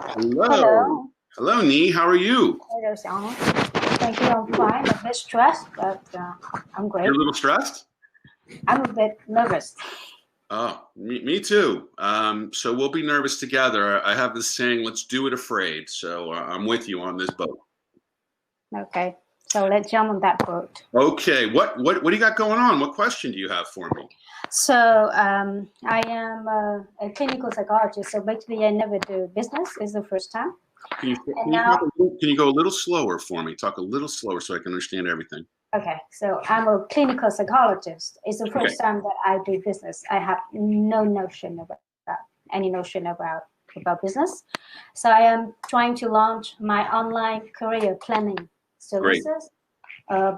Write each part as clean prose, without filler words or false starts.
Hello. Hello. Hello, Nee. How are you? Hello, Xiang. Thank you. I'm fine. A bit stressed, but I'm You're great. a little stressed? I'm a bit nervous. Oh, me too. So we'll be nervous together. I have this saying, let's do it afraid. So I'm with you on this boat. Okay. So let's jump on that boat. Okay, what do you got going on? What question do you have for me? So I am a clinical psychologist. So basically, I never do business. It's the first time. Can you And now, can you go a little slower for me? Talk a little slower so I can understand everything. okay. So I'm a clinical psychologist. It's the Okay, first time that I do business. I have no notion about any notion about business. So I am trying to launch my online career planning great. services.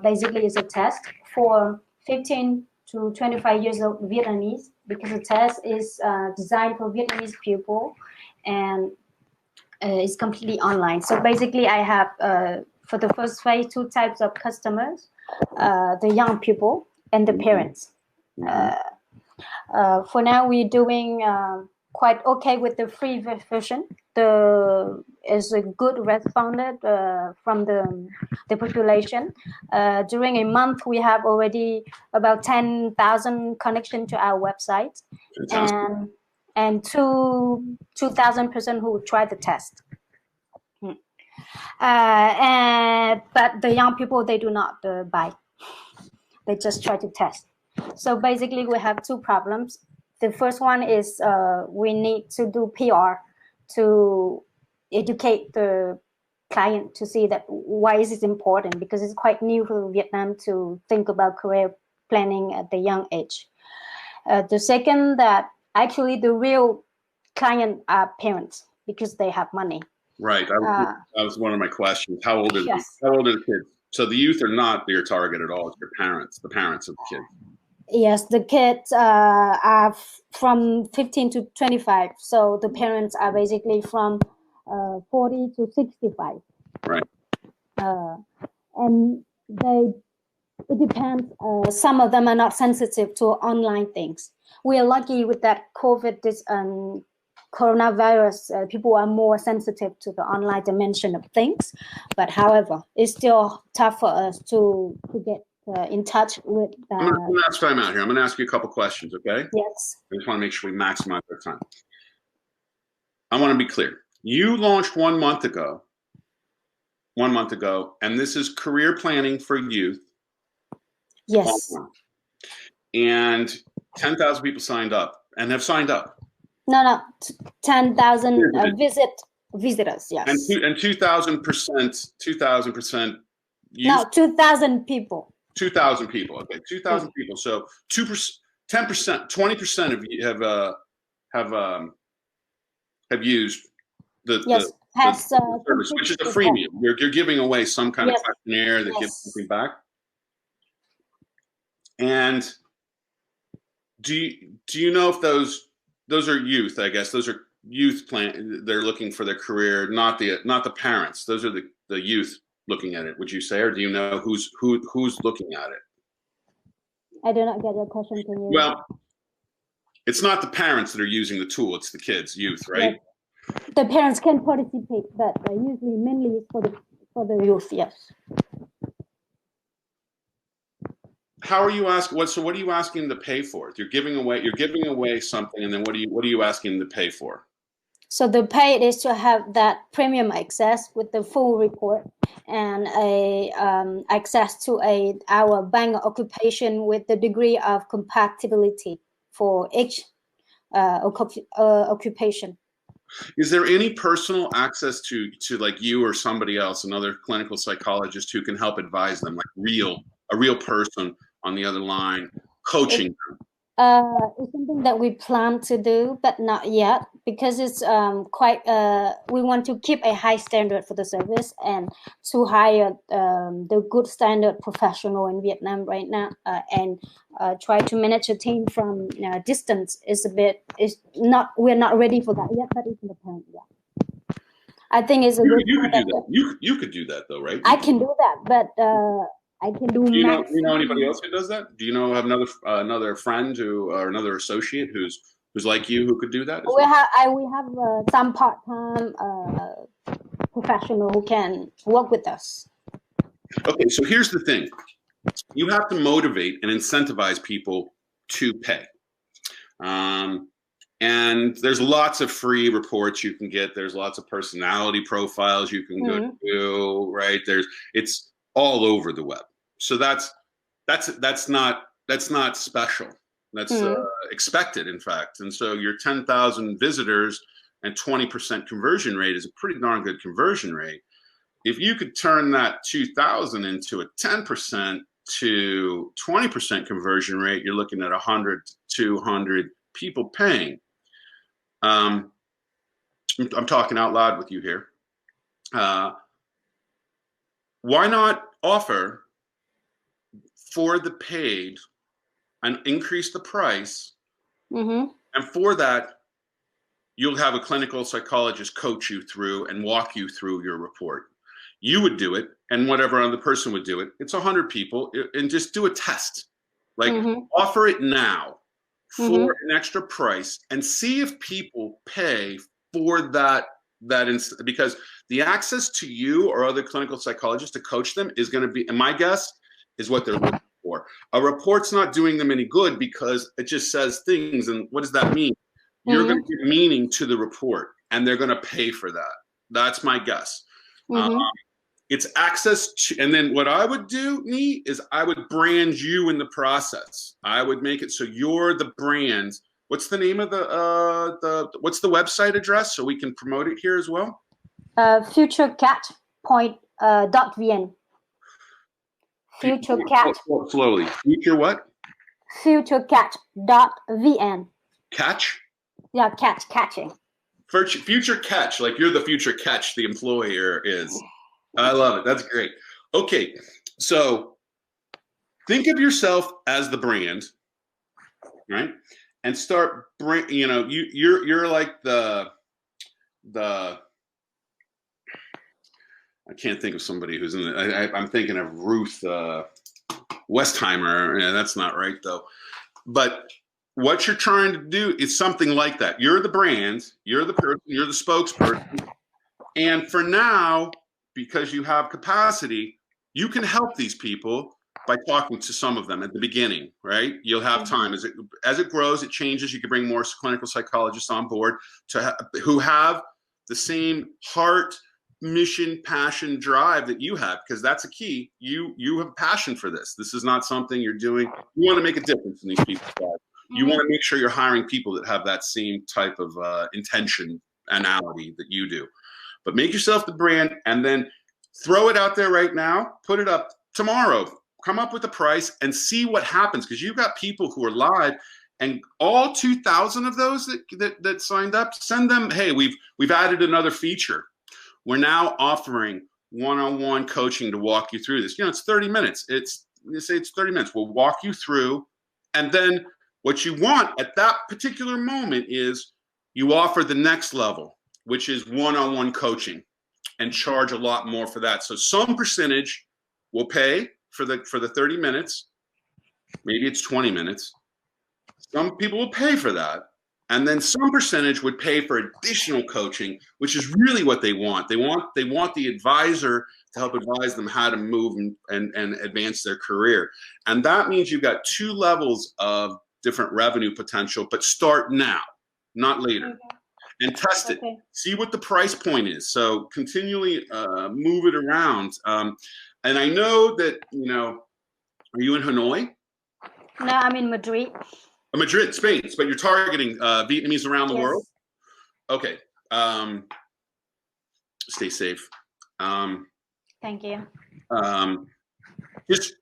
Basically, it's a test for 15 to 25 years old Vietnamese because the test is designed for Vietnamese people and it's completely online. So basically, I have for the first phase two types of customers: the young people and the parents. Mhm. For now, we're doing quite okay with the free version. The is a good responded from the population. During a month, we have already about 10,000 connection to our website, Fantastic. and 2,000 person who tried the test. But the young people they do not buy. They just try to test. So basically, we have two problems. The first one is we need to do PR to educate the client to see that why is it important, because it's quite new for Vietnam to think about career planning at the young age. The second, that actually the real client are parents because they have money. Right. That was one of my questions. Yes. How old are the kids? So the youth are not your target at all. It's your parents, the parents of the kids. Yes, the kids are from 15 to 25. So the parents are basically from 40 to 65. Right. Uh, and it depends. Some of them are not sensitive to online things. We are lucky with that coronavirus. People are more sensitive to the online dimension of things. But however, it's still tough for us to get in touch with. I'm gonna ask time out here. I'm gonna ask you a couple questions, okay? Yes. I just want to make sure we maximize our time. I want to be clear. You launched 1 month ago. 1 month ago, and this is career planning for youth. Yes. Online. And 10,000 people signed up and have signed up. No, 10,000 visitors. And Yes. 2,000% youth. No, 2,000 people. 2,000 people. Okay, 2,000 people. So 2%, 10%, 20% of you have used the Yes. Has service, which is a freemium. You're giving away some kind of yes. questionnaire that gives something back. And do you know if those are youth? I guess those are youth they're looking for their career, not the parents. Those are the youth looking at it. Would you say, or do you know who's looking at it? I do not get your question. Can you? Well, it's not the parents that are using the tool; it's the kids, youth, right? Yes. The parents can participate, but usually mainly for the youth. Yes. How are you asking? So what are you asking them to pay for? You're giving away something, and then what are you asking them to pay for? So the pay is to have that premium access with the full report and access to our bank occupation with the degree of compatibility for each occupation. Is there any personal access to like you or somebody else, another clinical psychologist who can help advise them, like a real person on the other line, coaching them? It's something that we plan to do, but not yet, because it's quite. We want to keep a high standard for the service and to hire the good standard professional in Vietnam right now, and try to manage a team from distance is a bit. Is not. We're not ready for that yet, but it's in the plan. Yeah, I think it's a good. You could do that. You could do that though, right? I can do that, but I can do. Do you know anybody else who does that? Do you know have another friend or another associate who's who's like you who could do that as We well? have some part-time professional who can work with us. Okay, so here's the thing. You have to motivate and incentivize people to pay. And there's lots of free reports you can get. There's lots of personality profiles you can go to, right? It's all over the web. So that's not special. That's expected, in fact. And so your 10,000 visitors and 20% conversion rate is a pretty darn good conversion rate. If you could turn that 2,000 into a 10% to 20% conversion rate, you're looking at 100 to 200 people paying. I'm talking out loud with you here. Why not offer for the paid and increase the price? And for that, you'll have a clinical psychologist coach you through and walk you through your report. You would do it, and whatever other person would do it. It's 100 people, and just do a test. Like, offer it now for an extra price and see if people pay for that because the access to you or other clinical psychologists to coach them is going to be, and my guess is what they're looking for. A report's not doing them any good because it just says things, and what does that mean? You're going to give meaning to the report, and they're going to pay for that. That's my guess. It's access to, and then what I would do, Nee, is I would brand you in the process. I would make it so you're the brand. What's the name of what's the website address so we can promote it here as well? Futurecat.vn. Futurecat. Slowly. Future what? Futurecat.vn. Catch? Yeah, catching. Future catch, like you're the future catch the employer is. I love it. That's great. Okay, so think of yourself as the brand, right? And start you're like the I can't think of somebody who's in the. I'm thinking of Ruth Westheimer. Yeah, that's not right though. But what you're trying to do is something like that. You're the brand. You're the person. You're the spokesperson. And for now, because you have capacity, you can help these people by talking to some of them at the beginning, right? You'll have time. As it grows, it changes. You can bring more clinical psychologists on board who have the same heart, mission, passion, drive that you have, because that's a key. You have passion for this. This is not something you're doing. You want to make a difference in these people's lives. You want to make sure you're hiring people that have that same type of intentionality that you do. But make yourself the brand and then throw it out there right now. Put it up tomorrow. Come up with a price and see what happens, because you've got people who are live, and all 2,000 of those that signed up, send them, hey, we've added another feature. We're now offering one-on-one coaching to walk you through this. It's 30 minutes. It's 30 minutes. We'll walk you through, and then what you want at that particular moment is you offer the next level, which is one-on-one coaching, and charge a lot more for that. So some percentage will pay for the 30 minutes. Maybe it's 20 minutes. Some people will pay for that. And then some percentage would pay for additional coaching, which is really what they want. They want the advisor to help advise them how to move and advance their career. And that means you've got two levels of different revenue potential, but start now, not later. And test it. See what the price point is. So continually move it around. And I know that, are you in Hanoi? No, I'm in Madrid. Madrid, Spain. But you're targeting Vietnamese around the world? Okay. Stay safe. Thank you.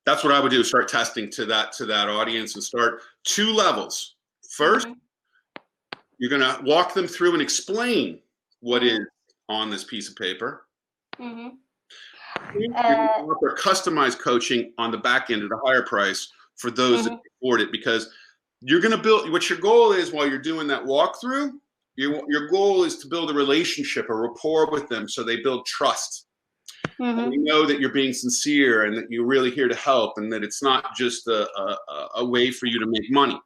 That's what I would do, start testing to that audience and start two levels. First, you're going to walk them through and explain what is on this piece of paper. You're going to offer customized coaching on the back end at a higher price for those that afford it, because you're going to build what your goal is while you're doing that walkthrough. Your goal is to build a relationship, a rapport with them, so they build trust. And you know that you're being sincere and that you're really here to help, and that it's not just a way for you to make money.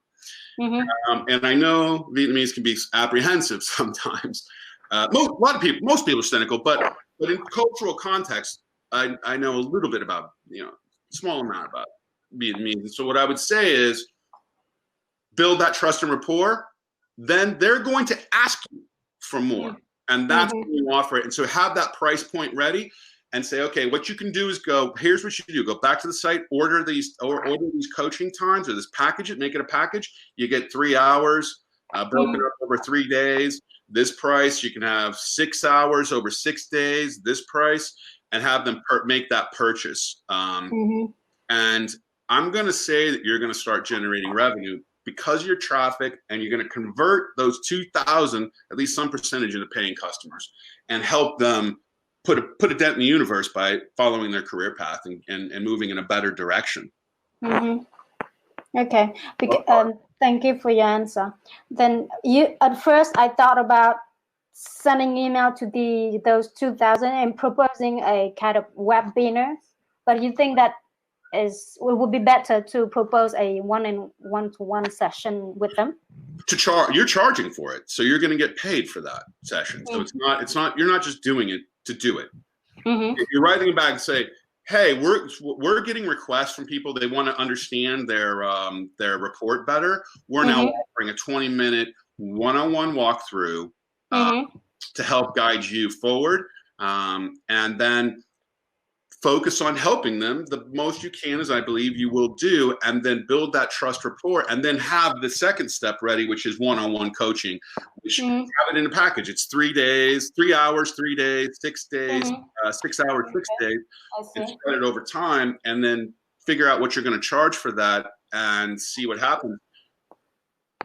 And I know Vietnamese can be apprehensive sometimes. Most people are cynical, but in cultural context, I know a little bit about, small amount about Vietnamese. And so what I would say is build that trust and rapport, then they're going to ask you for more. And that's when you offer it. And so have that price point ready and say, okay, what you can do is here's what you do. Go back to the site, order these coaching times, or this package it, make it a package. You get 3 hours broken up over 3 days. This price, you can have 6 hours over 6 days, this price, and have them make that purchase. And I'm going to say that you're going to start generating revenue because of your traffic, and you're going to convert those 2,000, at least some percentage, into paying customers, and help them put a dent in the universe by following their career path and moving in a better direction. Okay. Thank you for your answer. Then at first I thought about sending email to those 2,000 and proposing a kind of webinar, but you think that it would be better to propose a one-to-one session with them? You're charging for it, so you're going to get paid for that session. So it's not you're not just doing it to do it. If you're writing it back and say, hey, we're getting requests from people, they want to understand their report better. We're now offering a 20-minute one-on-one walkthrough to help guide you forward, and then focus on helping them the most you can, as I believe you will do, and then build that trust rapport, and then have the second step ready, which is one-on-one coaching, which have it in a package. It's 3 days, 3 hours, 3 days, 6 days, 6 hours, 6 days, and spread it over time, and then figure out what you're going to charge for that and see what happens.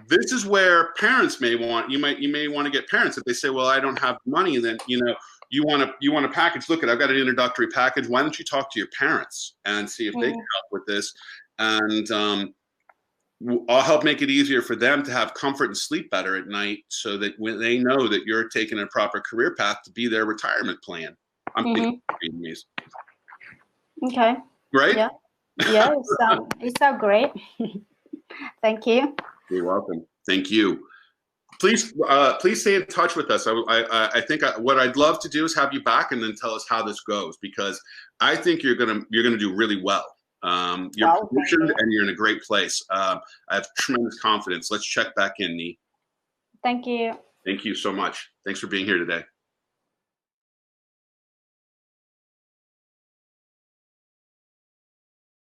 This is where parents may want, you may want to get parents if they say, well, I don't have money, and then, you want a package. Look, I've got an introductory package. Why don't you talk to your parents and see if they can help with this? And I'll help make it easier for them to have comfort and sleep better at night, so that when they know that you're taking a proper career path to be their retirement plan. I'm thinking Vietnamese. Okay. Right? Yeah. Yeah, it sounds great. Thank you. You're welcome. Thank you. Please stay in touch with us. I think what I'd love to do is have you back and then tell us how this goes, because I think you're gonna do really well. You're positioned and you're in a great place. I have tremendous confidence. Let's check back in, Nee. Thank you. Thank you so much. Thanks for being here today.